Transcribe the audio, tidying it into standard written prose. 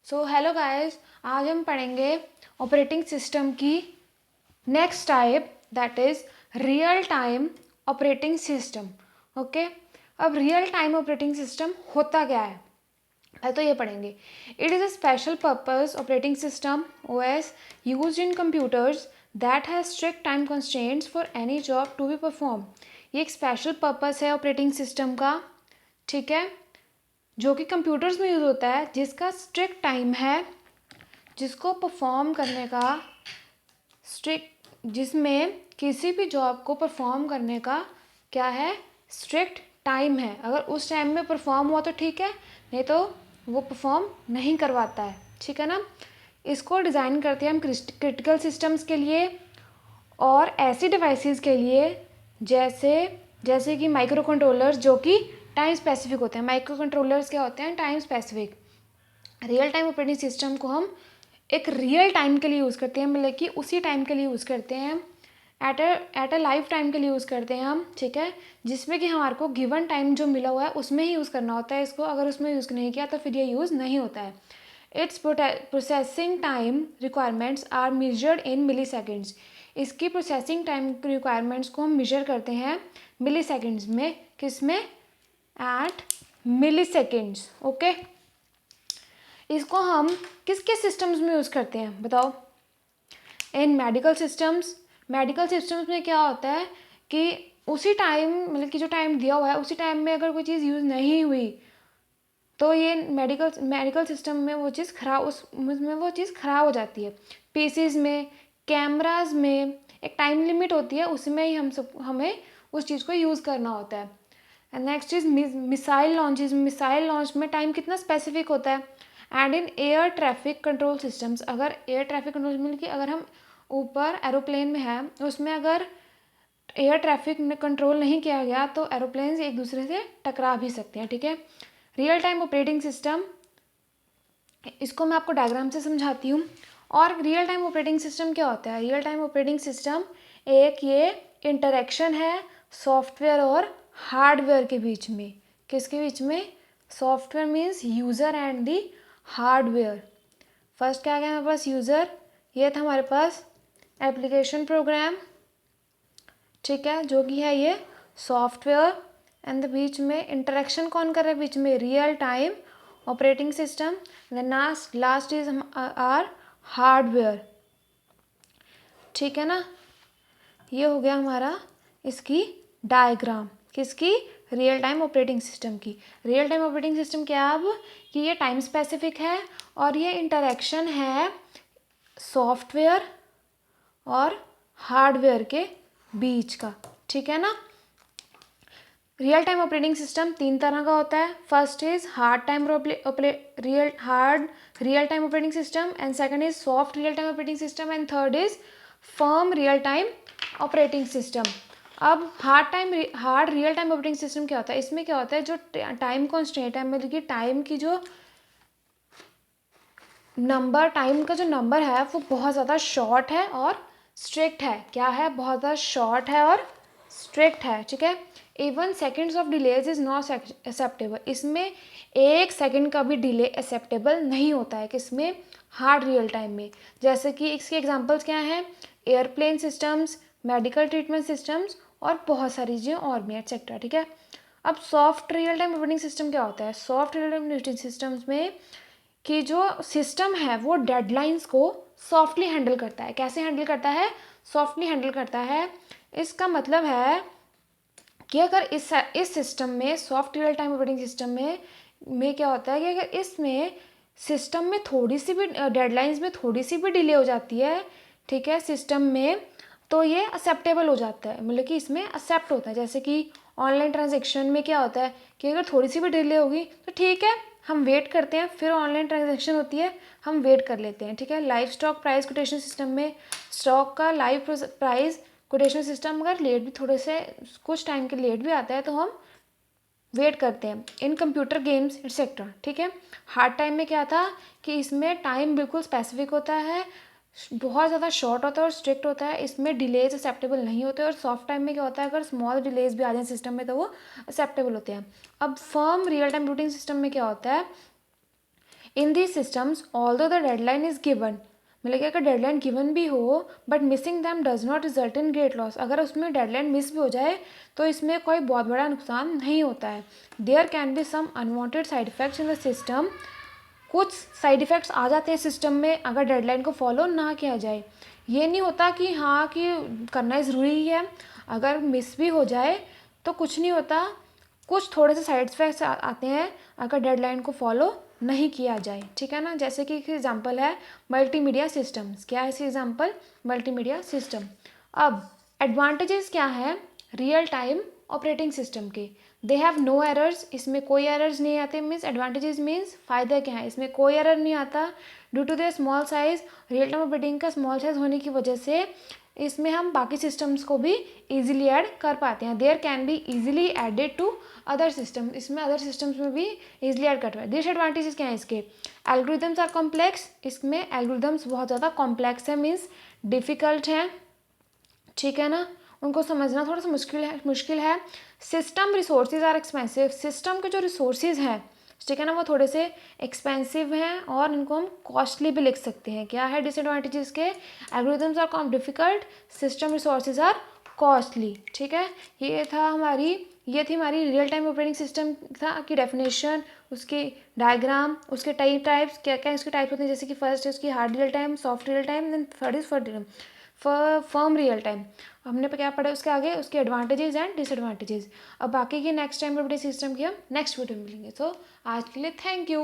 So hello guys, आज हम पढ़ेंगे ऑपरेटिंग सिस्टम की next type, that is real time operating system. Okay, अब रियल टाइम ऑपरेटिंग सिस्टम होता क्या है पहले तो ये पढ़ेंगे। It is a special purpose operating system OS used in computers that has strict time constraints for any job to be perform. ये एक स्पेशल पर्पस है ऑपरेटिंग सिस्टम का, ठीक है, जो कि कंप्यूटर्स में यूज़ होता है, जिसका स्ट्रिक्ट टाइम है, जिसको परफॉर्म करने का जिसमें किसी भी जॉब को परफॉर्म करने का क्या है, स्ट्रिक्ट टाइम है। अगर उस टाइम में परफॉर्म हुआ तो ठीक है, नहीं तो वो परफॉर्म नहीं करवाता है, ठीक है ना। इसको डिज़ाइन करते हैं हम क्रिटिकल सिस्टम्स के लिए और ऐसी डिवाइसेस के लिए जैसे जैसे कि माइक्रो कंट्रोलर्स, जो कि टाइम स्पेसिफिक होते हैं। माइक्रो कंट्रोलर्स क्या होते हैं, time specific. Real time operating system को हम एक रियल टाइम के लिए यूज़ करते हैं, मतलब कि उसी टाइम के लिए यूज़ करते हैं, एट अ लाइफ टाइम के लिए यूज़ करते हैं हम, ठीक है, जिसमें कि हमारे को गिवन टाइम जो मिला हुआ है उसमें ही यूज़ करना होता है इसको। अगर उसमें यूज़ नहीं किया तो फिर ये यूज़ नहीं होता है। Its processing time requirements are measured in milliseconds. इसकी प्रोसेसिंग टाइम रिक्वायरमेंट्स को हम मेजर करते हैं मिली सेकेंड्स में। किस में? Eight milli seconds. ओके, इसको हम किस किस सिस्टम्स में यूज़ करते हैं बताओ? इन मेडिकल सिस्टम्स। मेडिकल सिस्टम्स में क्या होता है कि उसी टाइम, मतलब कि जो टाइम दिया हुआ है उसी टाइम में अगर कोई चीज़ यूज़ नहीं हुई तो ये मेडिकल सिस्टम में वो चीज़ खराब, उसमें वो चीज़ खराब हो जाती है। पीसीज में, कैमराज में एक टाइम लिमिट होती है, उसमें ही हमें उस चीज़ को यूज़ करना होता है। And next is missile launches. Missile launch में टाइम कितना स्पेसिफिक होता है। And in air traffic control systems, अगर एयर ट्रैफिक कंट्रोल मतलब कि अगर हम ऊपर एरोप्लेन में हैं, उसमें अगर एयर ट्रैफिक में कंट्रोल नहीं किया गया तो एरोप्लेन एक दूसरे से टकरा भी सकते हैं, ठीक है। रियल टाइम ऑपरेटिंग सिस्टम, इसको मैं आपको डायग्राम से समझाती हूँ। और रियल टाइम ऑपरेटिंग सिस्टम क्या होता है? रियल टाइम ऑपरेटिंग सिस्टम एक ये इंटरेक्शन है सॉफ्टवेयर और हार्डवेयर के बीच में। किसके बीच में? Software means user and the hardware. First क्या गया हमारे पास? यूज़र, ये था हमारे पास एप्लीकेशन प्रोग्राम, ठीक है, जो कि है ये सॉफ्टवेयर। एंड द बीच में इंटरेक्शन कौन कर रहा है? बीच में real time operating system. Last is our hardware, ठीक है ना। ये हो गया हमारा इसकी डायग्राम, किसकी? रियल टाइम ऑपरेटिंग सिस्टम की। रियल टाइम ऑपरेटिंग सिस्टम क्या अब कि ये टाइम स्पेसिफिक है और ये इंटरेक्शन है सॉफ्टवेयर और हार्डवेयर के बीच का, ठीक है ना। रियल टाइम ऑपरेटिंग सिस्टम तीन तरह का होता है। First is hard real time operating system, and second is soft real time operating system, and third is firm real time operating system. अब hard real time operating system क्या होता है? इसमें क्या होता है, जो टाइम कॉन्स्टेंट है, मतलब कि टाइम की जो टाइम का जो नंबर है वो बहुत ज़्यादा शॉर्ट है और स्ट्रिक्ट है। क्या है? बहुत ज़्यादा शॉर्ट है और स्ट्रिक्ट है, ठीक है। Even seconds of delays is not acceptable. इसमें एक सेकेंड का भी डिले एक्सेप्टेबल नहीं होता है। किसमें? हार्ड रियल टाइम में। जैसे कि इसके एग्जांपल्स क्या हैं? Airplane systems, medical treatment systems और बहुत सारी चीज़ें और भी, एक्सेट्रा, ठीक है। अब soft real time operating system क्या होता है? Soft real time operating systems में कि जो सिस्टम है वो डेडलाइंस को सॉफ्टली हैंडल करता है। कैसे हैंडल करता है? सॉफ्टली हैंडल करता है। इसका मतलब है कि अगर इस सिस्टम में, soft real time operating system में क्या होता है कि अगर इसमें सिस्टम में थोड़ी सी भी डेडलाइंस में थोड़ी सी भी डिले हो जाती है, ठीक है, सिस्टम में, तो ये एक्सेप्टेबल हो जाता है, मतलब कि इसमें एक्सेप्ट होता है। जैसे कि ऑनलाइन ट्रांजेक्शन में क्या होता है कि अगर थोड़ी सी भी डिले होगी तो ठीक है, हम वेट करते हैं, फिर ऑनलाइन ट्रांजेक्शन होती है, हम वेट कर लेते हैं, ठीक है। Live stock price quotation system में स्टॉक का लाइव प्राइस कोटेशन सिस्टम अगर लेट भी, थोड़े से कुछ टाइम के लेट भी आता है तो हम वेट करते हैं। इन कंप्यूटर गेम्स एक्सेट्रा, ठीक है। हार्ड टाइम में क्या था कि इसमें टाइम बिल्कुल स्पेसिफिक होता है, बहुत ज़्यादा शॉर्ट होता है और स्ट्रिक्ट होता है, इसमें डिलेज एक्सेप्टेबल नहीं होते। और सॉफ्ट टाइम में क्या होता है, अगर स्मॉल डिलेज भी आ जाए सिस्टम में तो वो एक्सेप्टेबल होते हैं। अब firm real time routing system में क्या होता है? इन these systems although the deadline is given, मतलब कि अगर डेडलाइन गिवन भी हो but missing them does not result in great loss, अगर उसमें डेडलाइन मिस भी हो जाए तो इसमें कोई बहुत बड़ा नुकसान नहीं होता है. There can be some unwanted side effects in the system, कुछ साइड इफ़ेक्ट्स आ जाते हैं सिस्टम में अगर डेडलाइन को फॉलो ना किया जाए. ये नहीं होता कि हाँ कि करना ज़रूरी ही है, अगर मिस भी हो जाए तो कुछ नहीं होता. कुछ थोड़े से साइड इफ़ेक्ट्स आते हैं अगर डेडलाइन को फॉलो नहीं किया जाए, ठीक है ना. जैसे कि एक एग्जांपल है मल्टीमीडिया सिस्टम्स. क्या है इसकी एग्जांपल? Multimedia system. अब एडवांटेजेस क्या है रियल टाइम ऑपरेटिंग सिस्टम के? दे हैव नो एरर्स, इसमें कोई एरर्स नहीं आते. मीन्स एडवांटेजेस मीन्स फ़ायदा क्या है, इसमें कोई एरर नहीं आता. Due to the small size, real time operating का स्मॉल साइज होने की वजह से इसमें हम बाकी सिस्टम्स को भी ईजिली ऐड कर पाते हैं. There can be easily added to other system, इसमें अदर सिस्टम्स में भी ईजिली ऐड कर पाए. डिसएडवांटेजेस क्या है इसके? एल्गोरिदम्स आर कॉम्प्लेक्स, इसमें एल्गोरिदम्स बहुत ज़्यादा कॉम्प्लेक्स है, मीन्स डिफ़िकल्ट हैं, ठीक है ना, उनको समझना थोड़ा सा मुश्किल है. System resources are expensive, system के जो रिसोर्सेज हैं, ठीक है ना, वो थोड़े से एक्सपेंसिव हैं और इनको हम कॉस्टली भी लिख सकते हैं. क्या है डिसएडवांटेजेस के? Algorithms are come difficult, system resources are costly, ठीक है. ये थी हमारी रियल टाइम ऑपरेटिंग सिस्टम था की डेफिनेशन, उसके डायग्राम, उसके टाइप्स क्या क्या इसके टाइप्स होते हैं. जैसे कि फर्स्ट है उसकी hard real time, soft real time, then third is firm real time. हमने क्या पढ़ा उसके आगे, उसके एडवांटेजेस एंड डिसएडवांटेजेस. अब बाकी की नेक्स्ट टाइम अपडेट सिस्टम की हम नेक्स्ट वीडियो में मिलेंगे. तो आज के लिए थैंक यू.